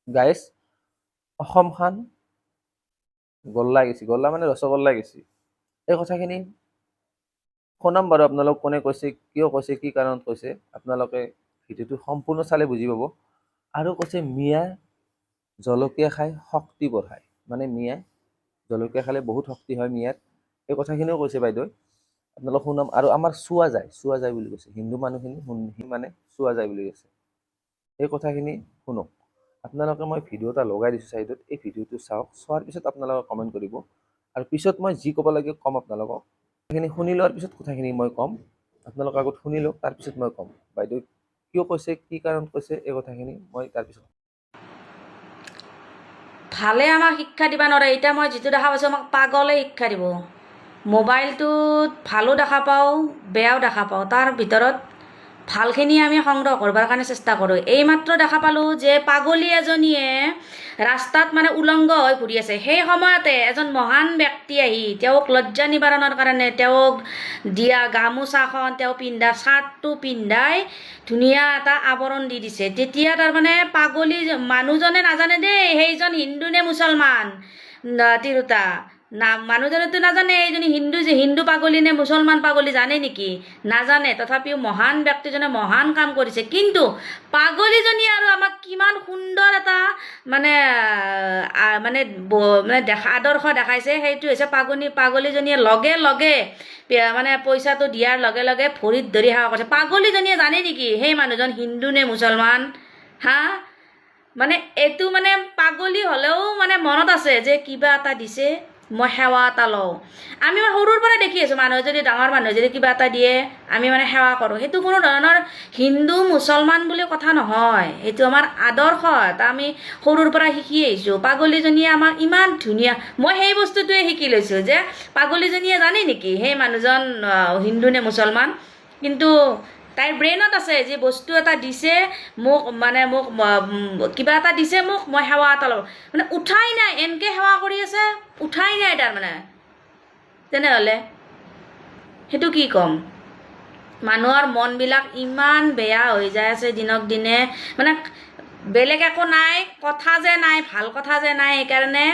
Guys অসমখন গল্লা গেছি, গল্লা মানে ৰসগোল্লা গেছি। এই কথাখিনি শুনাম বাৰু, আপোনালোক কোনে কৈছে, কিয় কৈছে, কি কাৰণত কৈছে, আপোনালোকে ভিডিঅ'টো সম্পূৰ্ণ চালে বুজি পাব। আৰু কৈছে মিয়া জলকীয়া খাই শক্তি বঢ়ায়, মানে মিয়াই জলকীয়া খালে বহুত শক্তি হয় মিয়াৰ, এই কথাখিনিও কৈছে বাইদেউ। আপোনালোক শুনাম। আৰু আমাৰ চোৱা যায় বুলি কৈছে, হিন্দু মানুহখিনি মানে চোৱা যায় বুলি কৈছে, এই কথাখিনি শুনক। আপোনালোকে মই ভিডিঅ' এটা লগাই দিছোঁ চাইডত, এই ভিডিঅ'টো চাওক, চোৱাৰ পিছত আপোনালোকে কমেণ্ট কৰিব। আৰু পিছত মই যি ক'ব লাগে ক'ম আপোনালোকক। সেইখিনি শুনি লোৱাৰ পিছত কথাখিনি মই ক'ম, আপোনালোকে আগত শুনি লওক, তাৰপিছত মই ক'ম বাইদেউ কিয় কৈছে, কি কাৰণত কৈছে, এই কথাখিনি মই তাৰপিছত। ভালে আমাক শিক্ষা দিবা নোৱাৰে। এতিয়া মই যিটো দেখা পাইছোঁ আমাক পাগলে শিক্ষা দিব। মোবাইলটোত ভালো দেখা পাওঁ, বেয়াও দেখা পাওঁ, তাৰ ভিতৰত ভালখিনি আমি সংগ্ৰহ কৰিবৰ কাৰণে চেষ্টা কৰোঁ। এইমাত্ৰ দেখা পালোঁ যে পাগলী এজনীয়ে ৰাস্তাত মানে উলংগ হৈ ঘূৰি আছে। সেই সময়তে এজন মহান ব্যক্তি আহি তেওঁক লজ্জা নিবাৰণৰ কাৰণে তেওঁক দিয়া গামোচাখন, তেওঁ পিন্ধা চাৰ্টটো পিন্ধাই ধুনীয়া এটা আৱৰণ দি দিছে। তেতিয়া তাৰমানে পাগলী মানুহজনে নাজানে দেই সেইজন হিন্দু নে মুছলমান, তিৰোতা না, মানুহজনেতো নাজানে এইজনী হিন্দু পাগলী নে মুছলমান পাগলী, জানে নেকি? নাজানে। তথাপিও মহান ব্যক্তিজনে মহান কাম কৰিছে। কিন্তু পাগলীজনী আৰু আমাক কিমান সুন্দৰ এটা মানে মানে দেখা আদৰ্শ দেখাইছে। সেইটো হৈছে পাগলীজনীয়ে লগে লগে মানে পইচাটো দিয়াৰ লগে লগে ভৰিত ধৰি সেৱা কৰিছে। পাগলীজনীয়ে জানে নেকি সেই মানুহজন হিন্দু নে মুছলমান? হা, মানে এইটো মানে পাগলী হ'লেও মানে মনত আছে যে কিবা এটা দিছে, মই সেৱা এটা লওঁ। আমি সৰুৰ পৰা দেখি আছোঁ, মানুহে যদি ডাঙৰ মানুহে যদি কিবা এটা দিয়ে আমি মানে সেৱা কৰোঁ। সেইটো কোনো ধৰণৰ হিন্দু মুছলমান বুলি কথা নহয়, এইটো আমাৰ আদৰ্শ এটা আমি সৰুৰ পৰা শিকি আহিছোঁ। পাগলীজনীয়ে আমাক ইমান ধুনীয়া, মই সেই বস্তুটোৱে শিকি লৈছোঁ যে পাগলীজনীয়ে জানে নেকি সেই মানুহজন হিন্দু নে মুছলমান। কিন্তু তাইৰ ব্ৰেইনত আছে যে বস্তু এটা দিছে মোক, মানে মোক কিবা এটা দিছে মোক, মই সেৱা এটা ল'ম। মানে উঠাই নাই, এনেকৈ সেৱা কৰি আছে, উঠাই নাই তাৰমানে। তেনেহ'লে সেইটো কি ক'ম? মানুহৰ মনবিলাক ইমান বেয়া হৈ যায় আছে দিনক দিনে। মানে বেলেগ একো নাই, কথা যে নাই, ভাল কথা যে নাই, সেইকাৰণে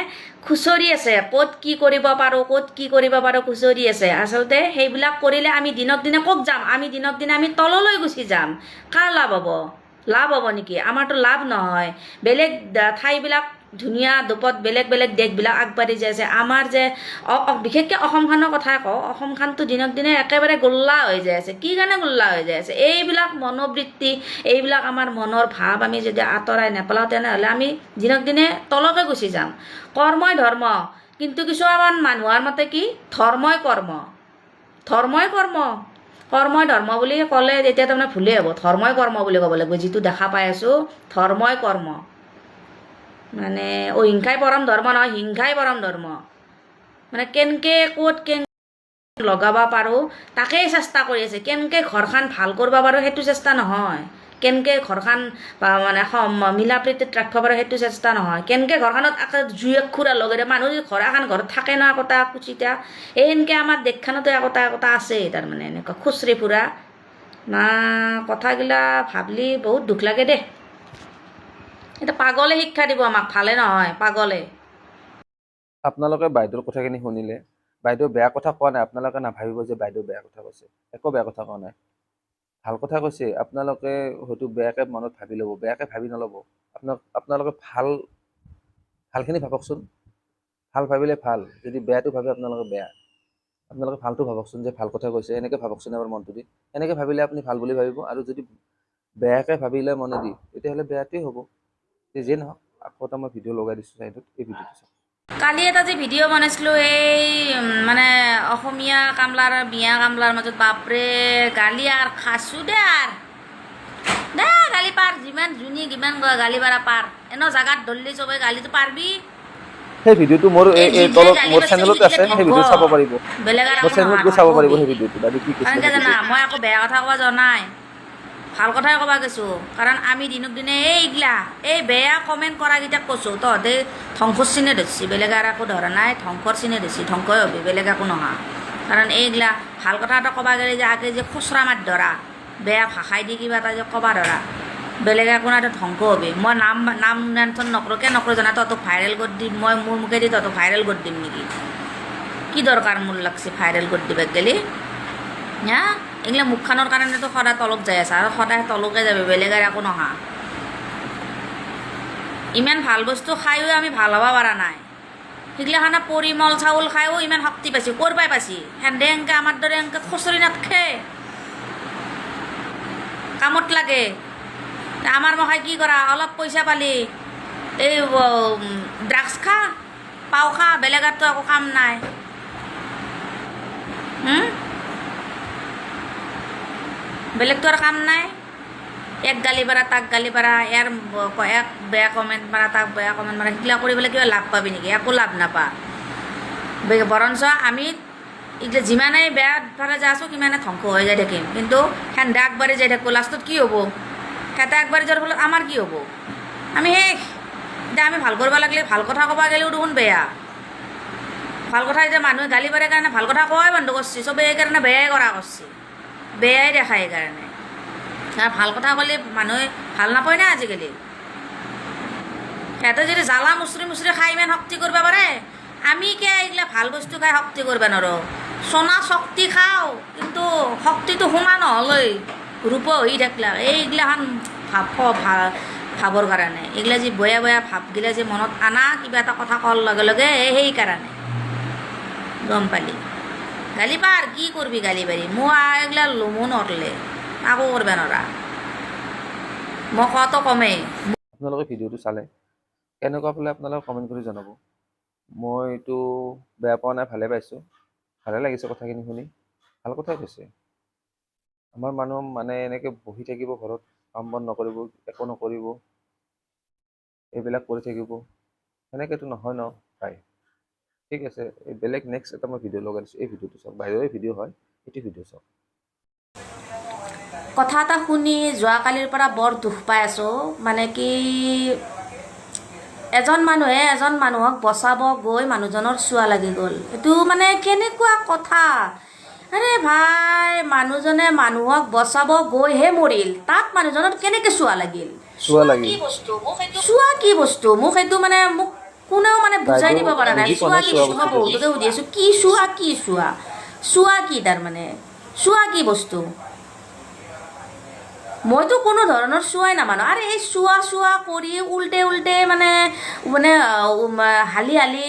খুচৰি আছে ক'ত কি কৰিব পাৰোঁ, ক'ত কি কৰিব পাৰোঁ, খুচৰি আছে। আচলতে সেইবিলাক কৰিলে আমি দিনক দিনে ক'ত যাম? আমি দিনক দিনে আমি তললৈ গুচি যাম। কাৰ লাভ হ'ব? লাভ হ'ব নেকি? আমাৰতো লাভ নহয়। বেলেগ ঠাইবিলাক ধুনীয়া দোপত বেলেগ বেলেগ দেশবিলাক আগবাঢ়ি যাই আছে। আমাৰ যে বিশেষকৈ অসমখনৰ কথাই কওঁ, অসমখনতো দিনক দিনে একেবাৰে গোল্লা হৈ যাই আছে। কি কাৰণে গোল্লা হৈ যাই আছে? এইবিলাক মনোবৃত্তি, এইবিলাক আমাৰ মনৰ ভাৱ আমি যদি আঁতৰাই নেপেলাওঁ তেনেহ'লে আমি দিনক দিনে তলকৈ গুচি যাম। কৰ্মই ধৰ্ম, কিন্তু কিছুমান মানুহৰ মতে কি ধৰ্মই কৰ্ম, ধৰ্মই কৰ্ম। কৰ্মই ধৰ্ম বুলি ক'লে তেতিয়া তাৰমানে ভুলেই হ'ব। ধৰ্মই কৰ্ম বুলি ক'ব লাগিব। যিটো দেখা পাই আছোঁ ধৰ্মই কৰ্ম, মানে অহিংসাই পৰম ধৰ্ম নহয়, হিংসাই পৰম ধৰ্ম। মানে কেনেকৈ ক'ত লগাব পাৰোঁ তাকেই চেষ্টা কৰি আছে। কেনেকৈ ঘৰখন ভাল কৰিব পাৰোঁ সেইটো চেষ্টা নহয়। কেনেকৈ ঘৰখন মানে মিলা প্ৰীতিত ৰাখিব পাৰোঁ সেইটো চেষ্টা নহয়। কেনেকৈ ঘৰখনত জুই একুৰা লগাই দিয়ে। মানুহ ঘৰ এখন ঘৰত থাকে ন একোটা কুচিতা, এনেকৈ আমাৰ দেশখনতো একোটা আছেই তাৰমানে এনেকুৱা খুচৰি ফুৰা না। কথাগিলা ভাবলি বহুত দুখ লাগে দেই। এটা পাগলে শিক্ষা দিব আমাক, ভালে নহয়, পাগলে। আপোনালোকে বাইদেউৰ কথাখিনি শুনিলে, বাইদেউ বেয়া কথা কোৱা নাই, আপোনালোকে নাভাবিব যে বাইদেউ বেয়া কথা কৈছে, একো বেয়া কথা কোৱা নাই, ভাল কথা কৈছে। আপোনালোকে হয়তো বেয়াকৈ মনত ভাবি ল'ব, বেয়াকৈ ভাবি নল'ব। আপোনালোকে ভালখিনি ভাবকচোন, ভাল ভাবিলে ভাল, যদি বেয়াটো ভাবে আপোনালোকে বেয়া। আপোনালোকে ভালটো ভাবকচোন যে ভাল কথা কৈছে, এনেকৈ ভাবকচোন এবাৰ মনটো দি। এনেকৈ ভাবিলে আপুনি ভাল বুলি ভাবিব। আৰু যদি বেয়াকৈ ভাবিলে মনে দি, তেতিয়াহ'লে বেয়াটোৱে হ'ব। যিয়ে নহওক, আকৌ এটা মই ভিডিঅ' লগাই দিছোঁ চাইডত, এই ভিডিঅ'টো চাওক। কালি এটা যে ভিডিঅ' বনাইছিলোঁ এই মানে অসমীয়া কামলাৰ মিয়া কামলাৰ মাজত, বাপৰে গালি আৰু খাইছোঁ দে গালি পাৰ, যিমান যোনে কিমান গালি পাৰা পাৰ, এনেও জাগাত ধৰিলে চবে গালিটো পাৰবি। সেই ভিডিঅ'টো মোৰ এই যিয়ে তলত গালি মোৰ পাৰছে চেনেলতে আছে, সেইটোকে সেই ঠগব, ভিডিঅ' চাব পাৰিব। বেলেগ আৰু মোৰ একো চেনেলত নহয় গৈ নহয়, চাব পাৰিব ঠগবি। সেই ভিডিঅ'টো, বাইদেউ কি কৈছে কাৰণ সেই কি জানা, ভিডিঅ'টো। মই একো বেয়া কথা ক'ব যোৱা নাই, ভাল কথাই ক'বা গৈছোঁ। কাৰণ আমি দিনক দিনে এইগিলা এই বেয়া কমেণ্ট কৰাকেইটাক কৈছোঁ, তহঁতে ধ্বংসৰ চিনে ধৰিছি, বেলেগ আৰু একো ধৰা নাই, ধ্বংসৰ চিনে ধৰিছি, ধ্বংসই হ'বি, বেলেগ একো নহয়। কাৰণ এইগিলা ভাল কথা এটা ক'বা গ'লে যে আগে যে খুচৰা মাত ধৰা, বেয়া ভাষাই দি কিবা এটা যে ক'বা ধৰা, বেলেগ একো নাই, ধ্বংস হবে। মই নাম নাম মেনশ্যন নকৰোঁ, কিয় নকৰোঁ জানা? তহঁতক ভাইৰেল কৰি দিম মই, মোৰ মুখেদি তহঁতক ভাইৰেল কৰি দিম নেকি? কি দৰকাৰ মোৰ লাগছে ভাইৰেল কৰি দিবাক গেলি? হা, এইগিলা মুখখনৰ কাৰণেতো সদায় তলক যাই আছে, আৰু সদায় তলকে যাবে, বেলেগ আৰু একো নহয়। ইমান ভাল বস্তু খায়ো আমি ভাল হ'ব পৰা নাই। সেইগিলাখানে পৰিমল চাউল খায়ো ইমান শক্তি পাইছে, ক'ৰ পৰাই পাইছে? সেন্দে এনেকৈ আমাৰ দৰে এনেকৈ খুচৰি নাথাকে, কামত লাগে। আমাৰ মখাই কি কৰা, অলপ পইচা পালি এই ড্ৰাগছ খা, পাও খা, বেলেগতো একো কাম নাই। বেলেগতো আৰু কাম নাই। এক গালি পাৰা তাক গালি পাৰা, এক বেয়া কমেণ্ট মাৰা তাক বেয়া কমেণ্ট মাৰা, সেইগিলা কৰি পেলাই কিবা লাভ পাবি নেকি? একো লাভ নাপা। বৰঞ্চ আমি এইগিলা যিমানেই বেয়া ফালে যাই আছোঁ সিমানে ধ্বংস হৈ যাই থাকিম। কিন্তু সেন্দা আগবাঢ়ি যাই থাকোঁ, লাষ্টত কি হ'ব? সিহঁতে আগবাঢ়ি যোৱাৰ ফলত আমাৰ কি হ'ব? আমি শেষ। এতিয়া আমি ভাল কৰিব লাগিলে, ভাল কথা ক'ব গ'লেও দেখোন বেয়া। ভাল কথা এতিয়া মানুহে গালি পাৰে কাৰণে ভাল কথা কোৱাই বন্ধ কৰিছে, চবেই সেইকাৰণে বেয়াই কৰা কৰিছে, বেয়াই দেখায় সেইকাৰণে। আৰু ভাল কথা ক'লে মানুহে ভাল নাপায় না আজিকালি। সিহঁতে যদি জ্বালা মুচৰি মুচৰি খাই ইমান শক্তি কৰিব পাৰে, আমি কিয় এইগিলা ভাল বস্তু খাই শক্তি কৰিব নোৱাৰোঁ? সোণা শক্তি খাওঁ, কিন্তু শক্তিটো সোমা নহ'লেই ৰূপ হৈ থাকিলা। এইগিলাখান ভাবৰ কাৰণে, এইগিলা যি বয়া বয়া ভাৱগিলা যে মনত আনা, কিবা এটা কথা কোৱাৰ লগে লগে সেইকাৰণে গম পালি। গালি পাৰ, কি কৰবি গালি পাৰি? মই এইগিলা লমো নৰলে, একো কৰিব নোৱাৰা। মই কোৱাটো কমেই। আপোনালোকে ভিডিঅ'টো চালে কেনেকুৱা পালে আপোনালোকে কমেণ্ট কৰি জনাব। মই এইটো বেয়া পোৱা নাই, ভালে পাইছোঁ, ভালে লাগিছে কথাখিনি শুনি, ভাল কথাই কৈছে। আমাৰ মানুহ মানে এনেকৈ বহি থাকিব ঘৰত, কাম বন নকৰিব, একো নকৰিব, এইবিলাক কৰি থাকিব, সেনেকৈতো নহয় ন ভাই। ঠিক আছে, এই বেলেগ নেক্সট এটা মই ভিডিঅ' লগাই দিছোঁ, এই ভিডিঅ'টো চাওক, বাহিৰৰে ভিডিঅ' হয়, এইটো ভিডিঅ' চাওক। কথা এটা শুনি যোৱাকালিৰ পৰা বৰ দুখ পাই আছোঁ। মানে কি, এজন মানুহে এজন মানুহক বচাব গৈ মানুহজনৰ চুৱা লাগি গ'ল। এইটো মানে কেনেকুৱা কথা? আৰে ভাই, মানুহজনে মানুহক বচাব গৈহে মৰিল, তাত মানুহজনৰ কেনেকৈ চুৱা লাগিল? চুৱা লাগিল। চুৱা কি বস্তু? মোক সেইটো মানে মোক কোনেও মানে বুজাই দিব পৰা নাই। বুজি পোৱা চুৱা নাই কি চুৱা বস্তু? মই বস্তুটো। বহুতকে সুধি আছোঁ, কি চুৱা কি চুৱা? চুৱা কি তাৰমানে? চুৱা কি বস্তু? মইতো কোনো ধৰণৰ চুৱাই নামানো। আৰু এই চুৱা চুৱা কৰি উল্টে উল্টে মানে মানে হালি হালি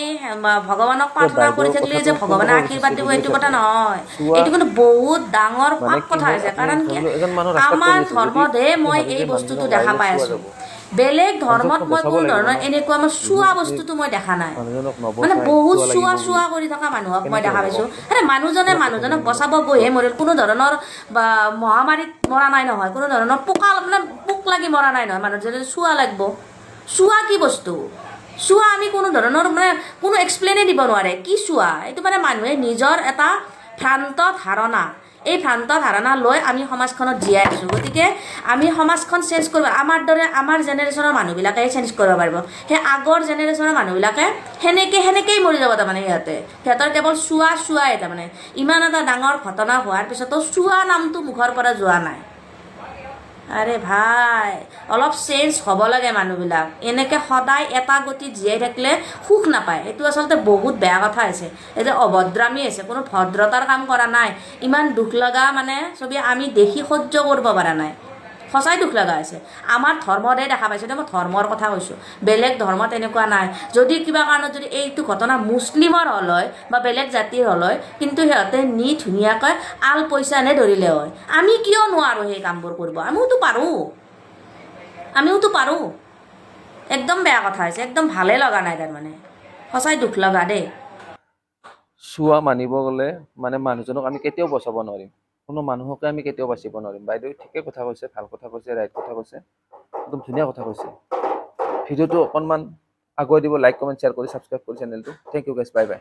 ভগৱানক প্ৰাৰ্থনা কৰি থাকিলে যে ভগৱানে আশীৰ্বাদ দিব, এইটো কথা নহয়। এইটো কিন্তু বহুত ডাঙৰ মানে পাপ কি কথা হয়, হৈছে। আপুনি কাৰণ ধৰি কি, লওক এজন মানুহ ৰাস্তাত পৰি আমাৰ আছে, যদি ধৰ্মতহে আপুনি মই ভাবে এই যে বস্তুটো মানুহজনক দেখা মাৰিলে পাই চুৱা আছোঁ। যাব, বেলেগ ধৰ্মত মানুহজনক মই বচাব কোনো লাগিব ধৰণৰ ন। এনেকুৱা মই যদি চুৱা আপুনি বস্তুটো মই দেখা নাই। মানুহজনক মানে নবচাই বহুত চুৱা লাগিব চুৱা বুলি, চুৱা কৰি থকা মানুহক মই কেনেকে দেখা হ'ব পাইছোঁ। কওকচোন? আৰে মানুহজনে অলপ কথাটো মানুহজনক শুনিব। বচাব গৈহে মৰিল, কোনো ধৰণৰ বা মহামাৰীত মৰা নাই নহয়, কোনো ধৰণৰ মানে পোক লাগি মৰা নাই নহয়, মানুহজনে চুৱা লাগব। চুৱা কি বস্তু? চুৱা আমি কোনো ধৰণৰ মানে কোনো এক্সপ্লেইনে দিব নোৱাৰে কি চুৱা। এইটো মানে মানুহে নিজৰ এটা ভ্ৰান্ত ধাৰণা, এই ভ্ৰান্ত ধাৰণা লৈ আমি সমাজখনত জীয়াই আছোঁ। গতিকে আমি সমাজখন চেঞ্জ কৰিব, আমাৰ দৰে আমাৰ জেনেৰেশ্যনৰ মানুহবিলাকে চেঞ্জ কৰিব পাৰিব। সেই আগৰ জেনেৰেশ্যনৰ মানুহবিলাকে সেনেকেই মৰি যাব। তাৰমানে সিহঁতৰ কেৱল চুৱাই তাৰমানে ইমান এটা ডাঙৰ ঘটনা হোৱাৰ পিছতো চুৱা নামটো মুখৰ পৰা যোৱা নাই। আৰে ভাই, অলপ চেঞ্জ হ'ব লাগে মানুহবিলাক। এনেকৈ সদায় এটা গতিত জীয়াই থাকিলে সুখ নাপায়। এইটো আচলতে বহুত বেয়া কথা হৈছে। এইটো অভদ্ৰামী হৈছে, কোনো ভদ্ৰতাৰ কাম কৰা নাই। ইমান দুখ লগা মানে ছবি আমি দেখি সহ্য কৰিব পৰা নাই। সঁচাই দুখ লগা হৈছে। আমাৰ ধৰ্মতে দেখা পাইছোঁ, মই ধৰ্মৰ কথা কৈছোঁ, বেলেগ ধৰ্মত এনেকুৱা নাই। যদি কিবা কাৰণত যদি এইটো ঘটনা মুছলিমৰ হ'ল হয় বা বেলেগ জাতিৰ হ'ল হয়, কিন্তু সিহঁতে ধুনীয়াকৈ আল পইচানে ধৰিলে হয়। আমি কিয় নোৱাৰোঁ সেই কামবোৰ কৰিব? আমিওতো পাৰোঁ। একদম বেয়া কথা হৈছে, একদম ভালে লগা নাই। তাৰমানে সঁচাই দুখ লগা দেই। চুৱা মানিব গ'লে মানে মানুহজনক আমি কেতিয়াও বচাব নোৱাৰিম, কোনো মানুহকে আমি কেতিয়াও বাচিব নোৱাৰিম। বাইদেউ ঠিকে কথা কৈছে, ভাল কথা কৈছে, ৰাইট কথা কৈছে, একদম ধুনীয়া কথা কৈছে। ভিডিঅ'টো অকণমান আগুৱাই দিব, লাইক কমেণ্ট শ্বেয়াৰ কৰি ছাবস্ক্ৰাইব কৰি চেনেলটো। Thank you guys, bye by.